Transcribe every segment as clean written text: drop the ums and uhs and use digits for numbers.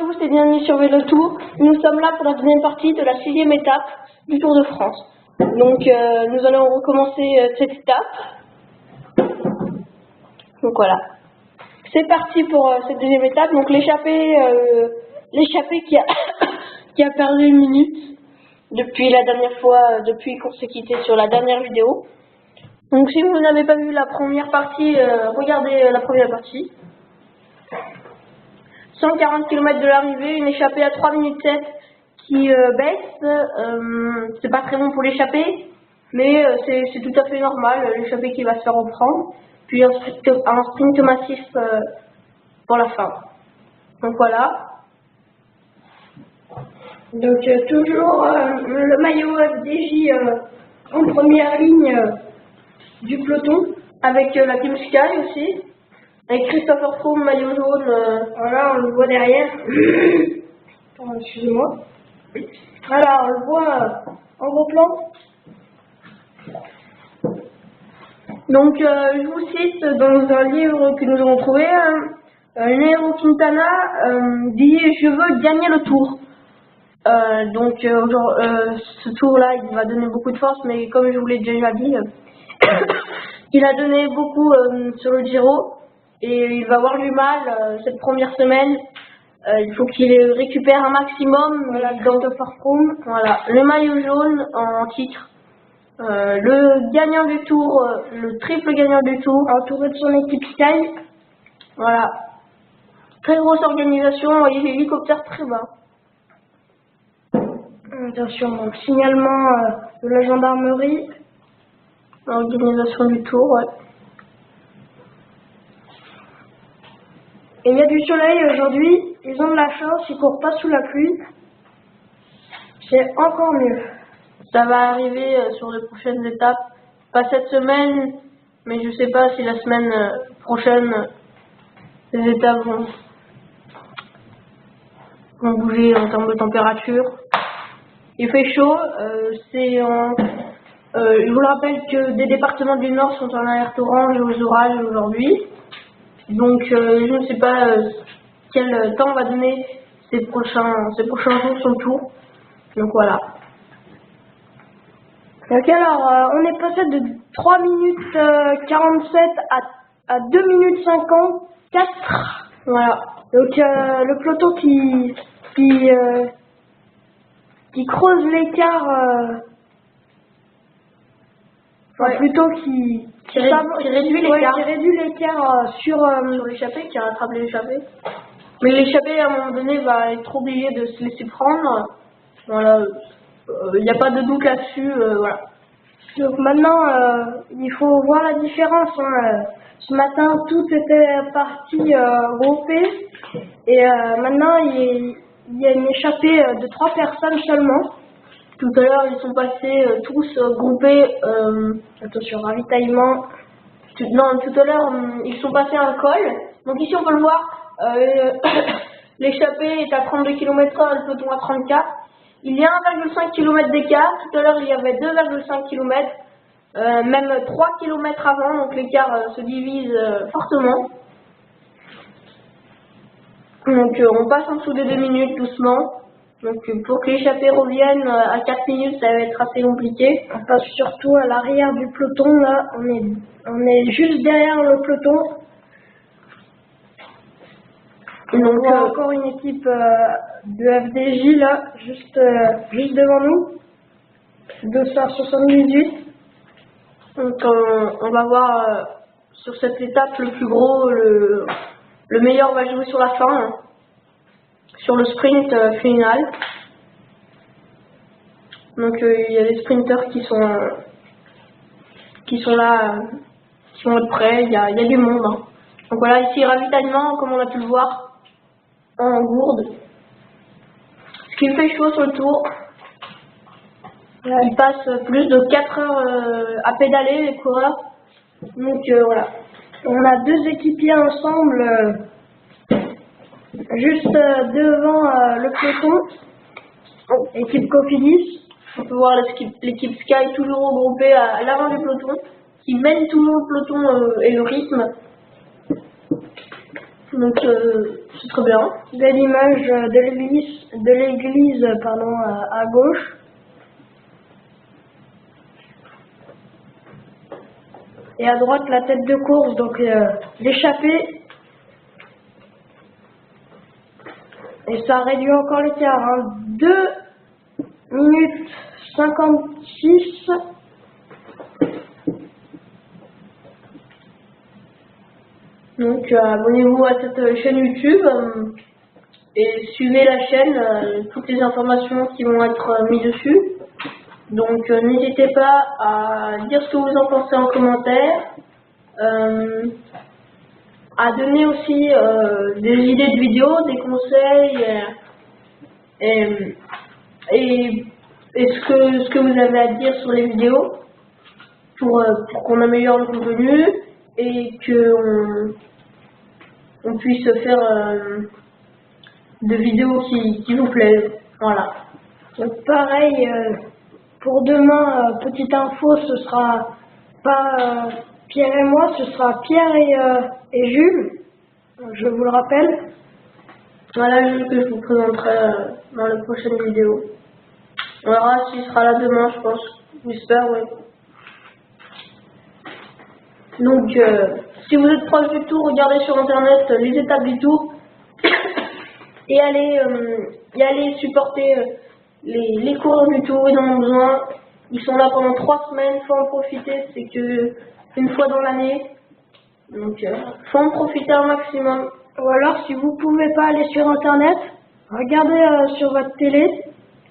Tous et bienvenue sur Vélo Tour. Nous sommes là pour la deuxième partie de la 6e étape du Tour de France. Donc nous allons recommencer cette étape. Donc voilà. C'est parti pour cette deuxième étape. Donc l'échappée qui a perdu une minute depuis la dernière fois, depuis qu'on s'est quitté sur la dernière vidéo. Donc si vous n'avez pas vu la première partie, regardez la première partie. 140 km de l'arrivée, une échappée à 3 minutes 7 qui baisse. C'est pas très bon pour l'échappée, mais c'est tout à fait normal, l'échappée qui va se faire reprendre. Puis un sprint massif pour la fin. Donc voilà. Donc toujours le maillot FDJ en première ligne du peloton, avec la Team Sky aussi. Avec Christopher Froome, maillot jaune, voilà, on le voit derrière. Excusez-moi. Voilà, on le voit en gros plan. Donc, je vous cite dans un livre que nous avons trouvé, Nairo Quintana dit « Je veux gagner le tour ». Ce tour-là, il va donner beaucoup de force, mais comme je vous l'ai déjà dit, il a donné beaucoup sur le Giro. Et il va avoir du mal cette première semaine. Il faut qu'il récupère un maximum. Voilà, Christopher Froome. Voilà, le maillot jaune en titre. Le gagnant du tour, le triple gagnant du tour, entouré de son équipe Sky. Voilà. Très grosse organisation, vous voyez l'hélicoptère très bas. Attention, donc signalement de la gendarmerie. L'organisation du tour, ouais. Et il y a du soleil aujourd'hui, ils ont de la chance, ils courent pas sous la pluie. C'est encore mieux. Ça va arriver sur les prochaines étapes. Pas cette semaine, mais je sais pas si la semaine prochaine, les étapes vont bouger en termes de température. Il fait chaud, je vous le rappelle que des départements du Nord sont en alerte orange aux orages aujourd'hui. Donc je ne sais pas quel temps va donner ces prochains jours sur le tour. Donc voilà. Donc alors on est passé de 3 minutes 47 à 2 minutes 54. Voilà. Donc le peloton qui creuse l'écart, enfin, plutôt qui réduit l'écart sur l'échappée, qui rattrape l'échappée. Mais l'échappée, à un moment donné, va être obligée de se laisser prendre. Voilà, il n'y a pas de doute là-dessus. Voilà. Donc maintenant, il faut voir la différence. Ce matin, tout était parti groupé. Et maintenant, il y a une échappée de 3 personnes seulement. Tout à l'heure, ils sont passés tous groupés. Attention, ravitaillement. Tout à l'heure, ils sont passés à un col. Donc ici, on peut le voir. L'échappée est à 32 km/h, le peloton à 34. Il y a 1,5 km d'écart. Tout à l'heure, il y avait 2,5 km. Même 3 km avant. Donc l'écart se divise fortement. Donc on passe en dessous des 2 minutes doucement. Donc pour que l'échappée revienne à 4 minutes, ça va être assez compliqué. On passe surtout à l'arrière du peloton, là, on est juste derrière le peloton. Donc on voit encore une équipe de FDJ là, juste devant nous. 278. Donc on va voir sur cette étape le plus gros, le meilleur va jouer sur la fin. Hein. Sur le sprint final. Donc il y a des sprinters qui sont là, qui vont être prêts, il y a du monde. Hein. Donc voilà, ici ravitaillement, comme on a pu le voir, en gourde. Ce qui me fait chaud sur le tour. Ils passent plus de 4 heures à pédaler, les coureurs. Donc voilà. On a 2 équipiers ensemble. Juste devant le peloton, équipe Cofidis. On peut voir l'équipe Sky toujours regroupée à l'avant du peloton, qui mène toujours le peloton et le rythme. Donc c'est très bien. Belle image de l'église pardon, à gauche. Et à droite la tête de course, donc l'échappée. Et ça réduit encore l'écart. 2 minutes 56. Donc abonnez-vous à cette chaîne YouTube et suivez la chaîne, toutes les informations qui vont être mises dessus. Donc n'hésitez pas à dire ce que vous en pensez en commentaire, à donner aussi des idées de vidéos, des conseils et ce que vous avez à dire sur les vidéos pour qu'on améliore le contenu et qu'on puisse faire de vidéos qui vous plaisent. Voilà. Donc pareil, pour demain, petite info, ce sera pas Pierre et moi, ce sera Pierre et Jules, je vous le rappelle. Voilà le jeu que je vous présenterai dans la prochaine vidéo. On verra s'il sera là demain, je pense. J'espère, oui. Donc, si vous êtes proche du tour, regardez sur internet les étapes du tour et allez supporter les coureurs du tour. Ils en ont besoin. Ils sont là pendant 3 semaines. Faut en profiter. C'est que une fois dans l'année. Donc, faut en profiter un maximum. Ou alors, si vous pouvez pas aller sur internet, regardez sur votre télé.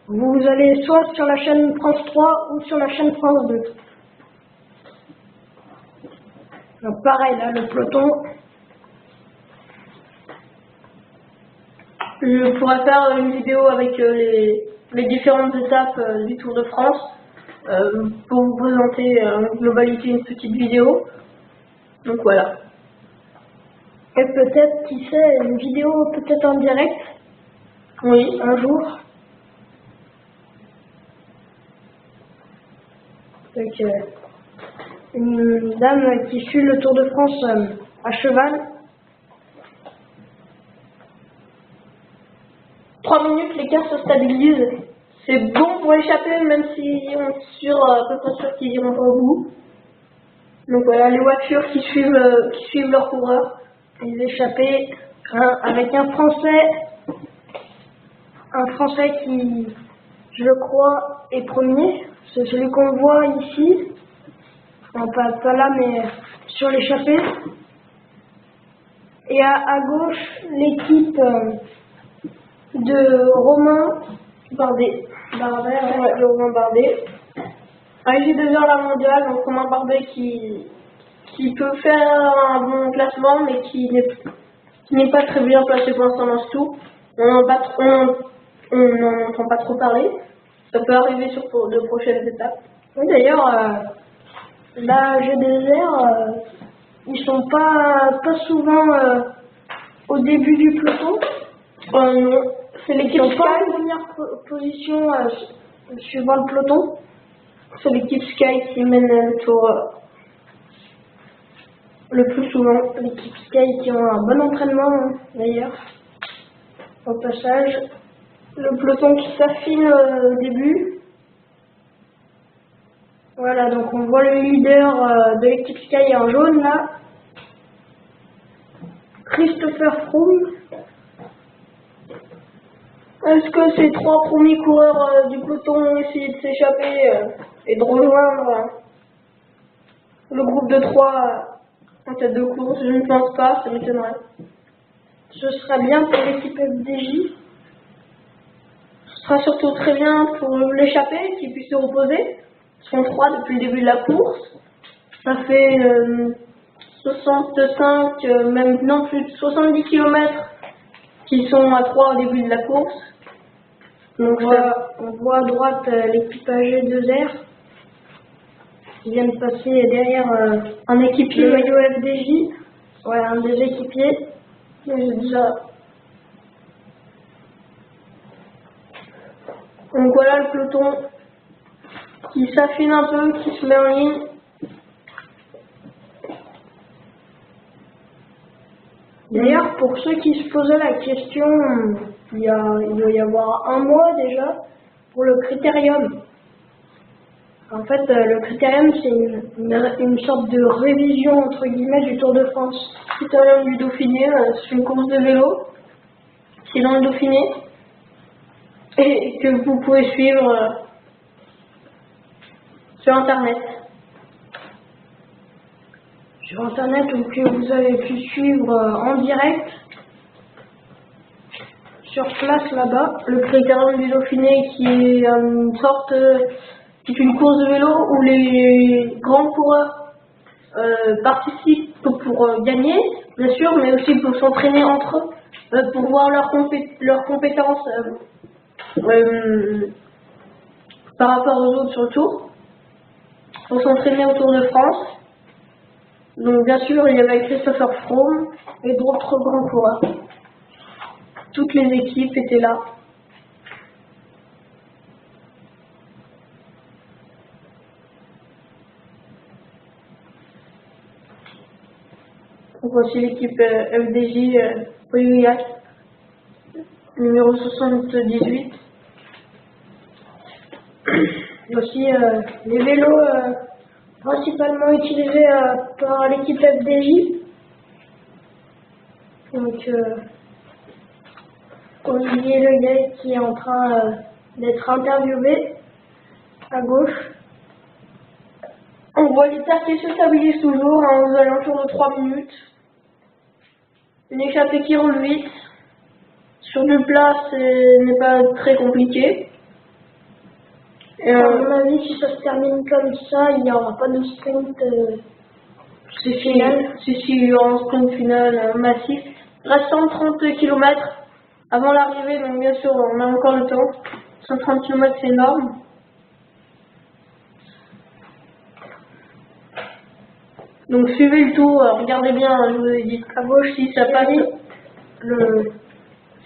Vous allez soit sur la chaîne France 3 ou sur la chaîne France 2. Donc pareil, là, le peloton. Je pourrais faire une vidéo avec les différentes étapes du Tour de France pour vous présenter en globalité une petite vidéo. Donc voilà. Et peut-être, qui sait, une vidéo peut-être en direct. Oui. Un jour. Donc, une dame qui suit le Tour de France à cheval. 3 minutes, l'écart se stabilise. C'est bon pour échapper, même si on est sûr, à peu près sûr qu'ils iront au bout. Donc voilà, les voitures qui suivent leurs coureurs. Les échappés, avec un Français qui, je crois, est premier. C'est celui qu'on voit ici. Non, pas là, mais sur l'échappée. Et à gauche, l'équipe de Romain Bardet. ouais. Le Romain Bardet. Avec G2R la mondiale, donc Romain Bardet qui peut faire un bon classement, mais qui n'est pas très bien placé pour l'instant dans ce tour. On n'en entend pas trop parler. Ça peut arriver sur de prochaines étapes. Oui, d'ailleurs, la G2R, ils sont pas souvent au début du peloton. Non, c'est l'équipe Ils sont pas en Sky. première position suivant le peloton. C'est l'équipe Sky qui mène le tour le plus souvent. L'équipe Sky qui ont un bon entraînement d'ailleurs. Au passage, Le peloton qui s'affine au début. voilà, donc on voit le leader de l'équipe Sky en jaune là. Christopher Froome. Est-ce que ces 3 premiers coureurs du peloton ont essayé de s'échapper et de rejoindre le groupe de 3 en tête de course? Je ne pense pas, ça m'étonnerait. Ce sera bien pour l'équipe FDJ. Ce sera surtout très bien pour l'échappée qui puisse se reposer. Ils sont 3 depuis le début de la course. Ça fait 65, même non plus de 70 km qui sont à 3 au début de la course. Donc on voit à droite l'équipe AG2R qui vient de passer derrière Un équipier. le maillot FDJ. Ouais, un des équipiers. J'ai déjà. Donc voilà le peloton qui s'affine un peu, qui se met en ligne. D'ailleurs, pour ceux qui se posaient la question, il doit y avoir un mois déjà, pour le critérium. En fait, le critérium, c'est une sorte de révision, entre guillemets, du Tour de France. Le critérium du Dauphiné, c'est une course de vélo qui est dans le Dauphiné et que vous pouvez suivre sur Internet. Sur Internet, ou que vous avez pu suivre en direct, sur place là-bas. Le critérium du Dauphiné qui est une sorte, qui est une course de vélo où les grands coureurs participent pour gagner, bien sûr, mais aussi pour s'entraîner entre eux, pour voir leurs compétences par rapport aux autres sur le tour, pour s'entraîner au Tour de France. Donc bien sûr, il y avait Christopher Froome et d'autres grands coureurs. Toutes les équipes étaient là. Donc voici l'équipe FDJ Pauillac, numéro 78. Aussi les vélos principalement utilisés par l'équipe FDJ. Donc Olivier Leguet qui est en train d'être interviewé à gauche. On voit les terres qui se stabilisent toujours aux alentours de 3 minutes. Une échappée qui roule vite. Sur du plat, ce n'est pas très compliqué. Et à mon avis, si ça se termine comme ça, il n'y aura pas de sprint final. Si, il y aura un sprint final massif. Reste 130 km avant l'arrivée, donc bien sûr, on a encore le temps. 130 km, c'est énorme. Donc suivez le tour, regardez bien, je vous ai dit à gauche si ça passe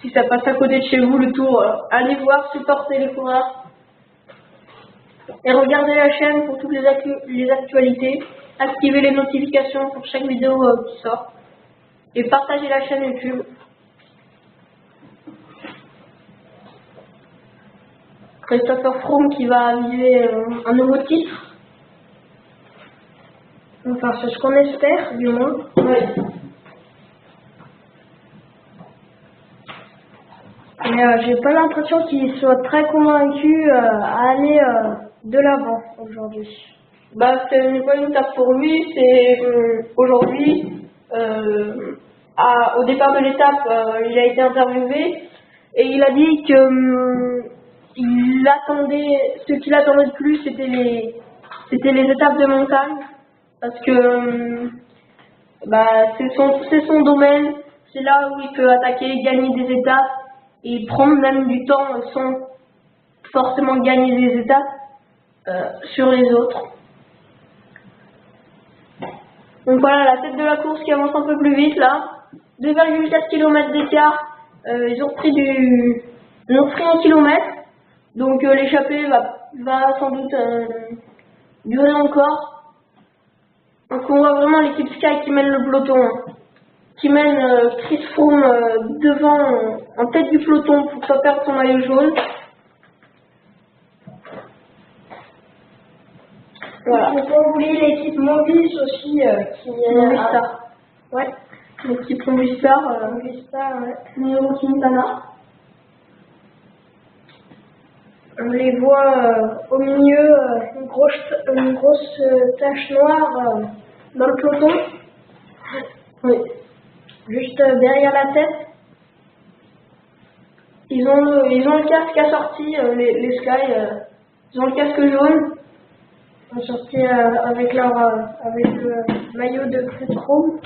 si ça passe à côté de chez vous le tour, allez voir, supportez les coureurs. Et regardez la chaîne pour toutes les actualités, activez les notifications pour chaque vidéo qui sort. Et partagez la chaîne YouTube. Christopher Froome qui va viser un nouveau titre. Enfin, c'est ce qu'on espère, du moins. Oui. Mais j'ai pas l'impression qu'il soit très convaincu à aller de l'avant aujourd'hui. Bah, c'est une bonne étape pour lui. C'est aujourd'hui, au départ de l'étape, il a été interviewé et il a dit que ce qu'il attendait de plus, c'était les étapes de montagne. Parce que c'est son domaine, c'est là où il peut attaquer, gagner des étapes et prendre même du temps sans forcément gagner des étapes sur les autres. Donc voilà, la tête de la course qui avance un peu plus vite là, 2,4 km d'écart, ils ont pris 1 km, donc l'échappée va sans doute durer encore. Donc on voit vraiment l'équipe Sky qui mène le peloton, qui mène Chris Froome devant, en tête du peloton pour ne pas perdre son maillot jaune. Voilà. Il ne faut pas oublier l'équipe Movis aussi qui est Movistar. Ouais. L'équipe Movistar, Movistar, ouais. Nairo Quintana. On les voit au milieu, une grosse tache noire dans le peloton. Oui. Juste derrière la tête. Ils ont le casque assorti, les Sky, ils ont le casque jaune. Ils sont sortis avec le maillot de Chris Froome.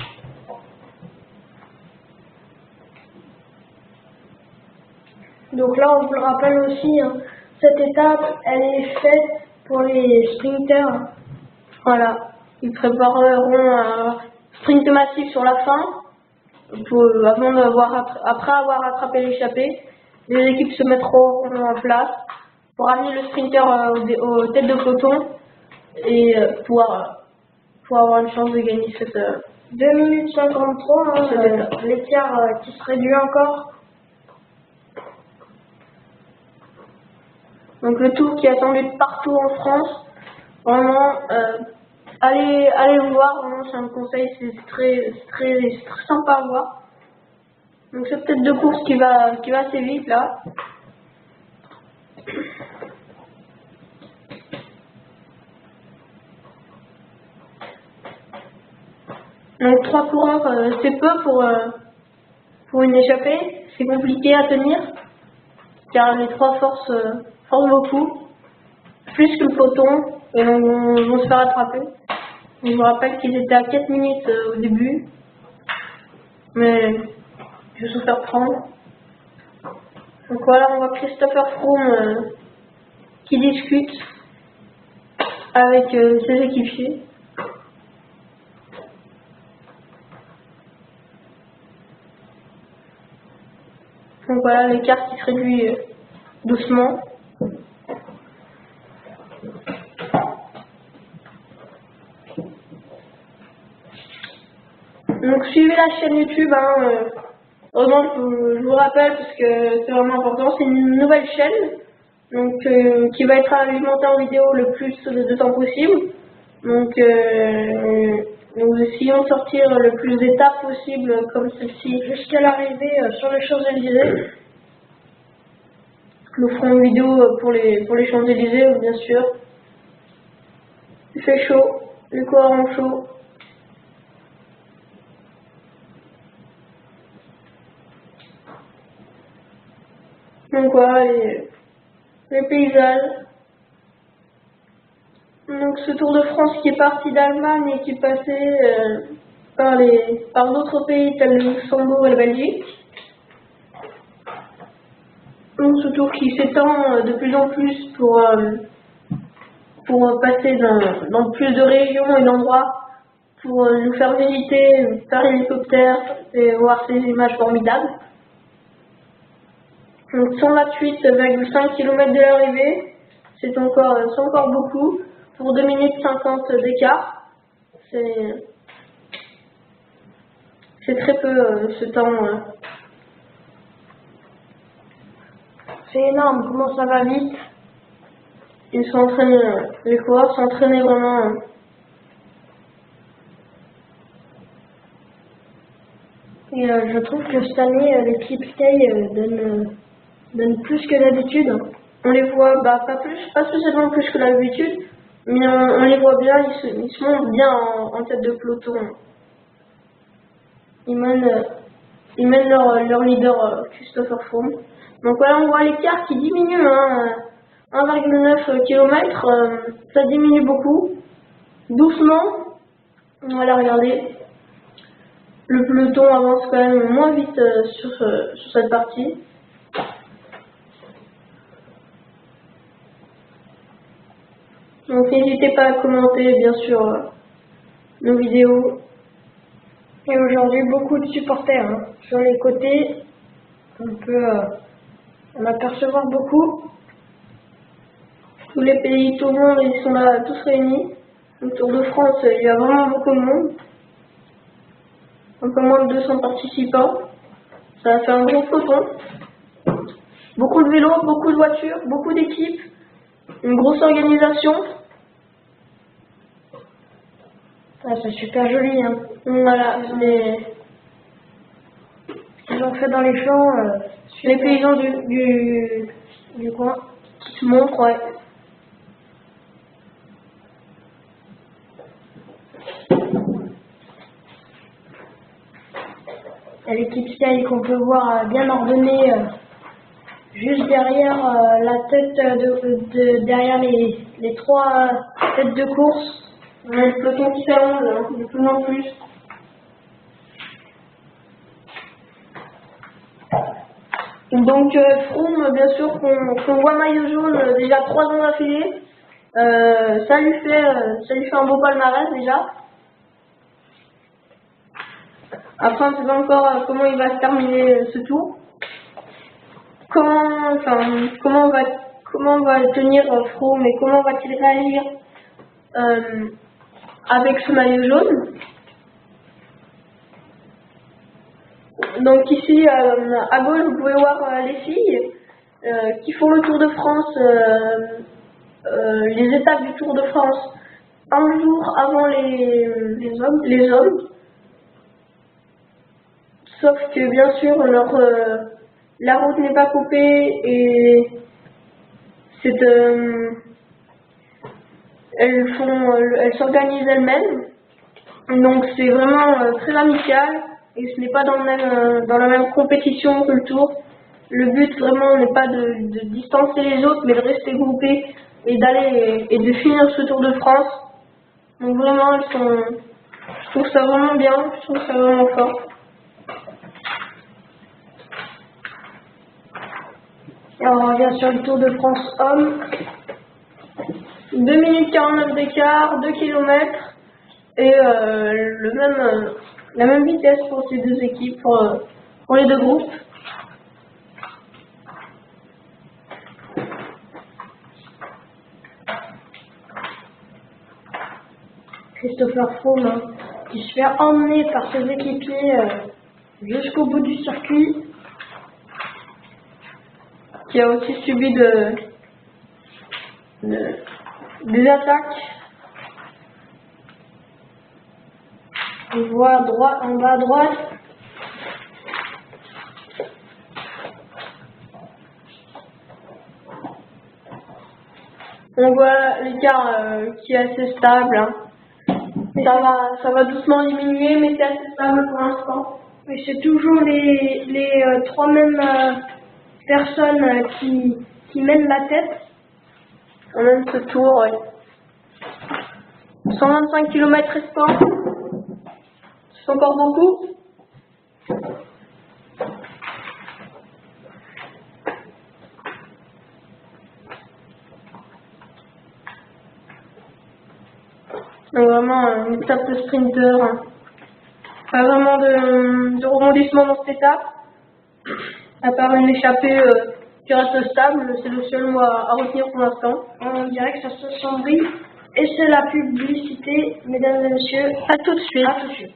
Donc là, on vous le rappelle aussi, hein, cette étape, elle est faite pour les sprinters. Voilà. Ils prépareront un sprint massif sur la fin, après avoir attrapé l'échappée. Les équipes se mettront en place pour amener le sprinter aux têtes de peloton et pour avoir une chance de gagner 2 minutes 53, hein, l'écart qui se réduit encore. Donc le tour qui est attendu de partout en France. Vraiment, allez le voir, vraiment c'est un conseil, c'est très sympa à voir. Donc c'est peut-être deux courses qui va assez vite là. Donc 3 coureurs, c'est peu pour une échappée, c'est compliqué à tenir, car les 3 forcent beaucoup, plus que le peloton, et donc vont se faire attraper. Je vous rappelle qu'ils étaient à 4 minutes au début, mais je vais se faire prendre. Donc voilà, on voit Christopher Froome qui discute avec ses équipiers. Donc voilà, l'écart qui se réduit doucement. Donc suivez la chaîne YouTube, hein, vraiment je vous rappelle parce que c'est vraiment important, c'est une nouvelle chaîne donc qui va être alimentée en vidéo le plus de temps possible. Donc nous essayons de sortir le plus d'étapes possible comme celle-ci Jusqu'à l'arrivée sur les Champs-Élysées. Nous ferons une vidéo pour les Champs-Élysées bien sûr. Il fait chaud, les coureurs ont chaud. Donc voilà les paysages. Donc ce Tour de France qui est parti d'Allemagne et qui est passé par d'autres pays tels le Luxembourg et la Belgique. Donc ce tour qui s'étend de plus en plus pour passer dans plus de régions et d'endroits, pour nous faire visiter par hélicoptère et voir ces images formidables. Donc 128,5 km de l'arrivée, c'est encore beaucoup. Pour 2 minutes 50 d'écart, c'est très peu ce temps. C'est énorme, comment ça va vite. Ils sont entraînés, les coureurs sont entraînés vraiment. Et je trouve que cette année, l'équipe Sky donne plus que d'habitude. On les voit, pas spécialement plus que d'habitude, mais on les voit bien, ils se montrent bien en tête de peloton. Ils mènent leur leader Christopher Froome. Donc voilà, on voit l'écart qui diminue, 1,9 km, ça diminue beaucoup, doucement. Voilà, regardez, le peloton avance quand même moins vite sur cette partie. Donc n'hésitez pas à commenter bien sûr nos vidéos. Et aujourd'hui beaucoup de supporters, hein. Sur les côtés, on peut en apercevoir beaucoup. Tous les pays, tout le monde, ils sont là tous réunis. Au Tour de France, il y a vraiment beaucoup de monde. Un peu moins de 200 participants. Ça a fait un gros peloton. Beaucoup de vélos, beaucoup de voitures, beaucoup d'équipes. Une grosse organisation. Ah, c'est super joli, hein. Voilà, Ce qu'ils ont fait dans les champs, les paysans du coin qui se montrent, ouais. Il y a l'équipe Sky qu'on peut voir bien ordonnée juste derrière la tête derrière les 3 têtes de course. Le peloton qui s'allonge, de plus en plus. Donc Froome, bien sûr, qu'on voit maillot jaune déjà 3 ans d'affilée, ça lui fait un beau palmarès déjà. Après, on ne sait pas encore comment il va se terminer ce tour. Comment va tenir Froome et comment va-t-il réagir avec ce maillot jaune. Donc ici, à gauche, vous pouvez voir les filles qui font le Tour de France, les étapes du Tour de France, un jour avant les hommes. Sauf que bien sûr, la route n'est pas coupée et elles s'organisent elles-mêmes. Donc c'est vraiment très amical et ce n'est pas dans la même compétition que le Tour. Le but vraiment n'est pas de distancer les autres, mais de rester groupés et d'aller et de finir ce Tour de France. Donc vraiment, je trouve ça vraiment bien, je trouve ça vraiment fort. Alors on revient sur le Tour de France homme. 2 minutes 49 d'écart, 2 km et la même vitesse pour ces deux équipes, pour les deux groupes. Christopher Froome qui se fait emmener par ses équipiers jusqu'au bout du circuit. Qui a aussi subi des attaques. On voit en bas à droite. On voit l'écart qui est assez stable. Hein. Ça va doucement diminuer, mais c'est assez stable pour l'instant. Et c'est toujours les trois mêmes personnes qui mènent la tête. On mène ce tour, oui. 125 km restants. C'est encore beaucoup. Donc vraiment une étape de sprinter. Hein. Pas vraiment de rebondissement dans cette étape. À part une échappée qui reste stable, c'est le seul mot à retenir pour l'instant. On dirait que ça se sombrit. Et c'est la publicité, mesdames et messieurs. À tout de suite. À tout de suite.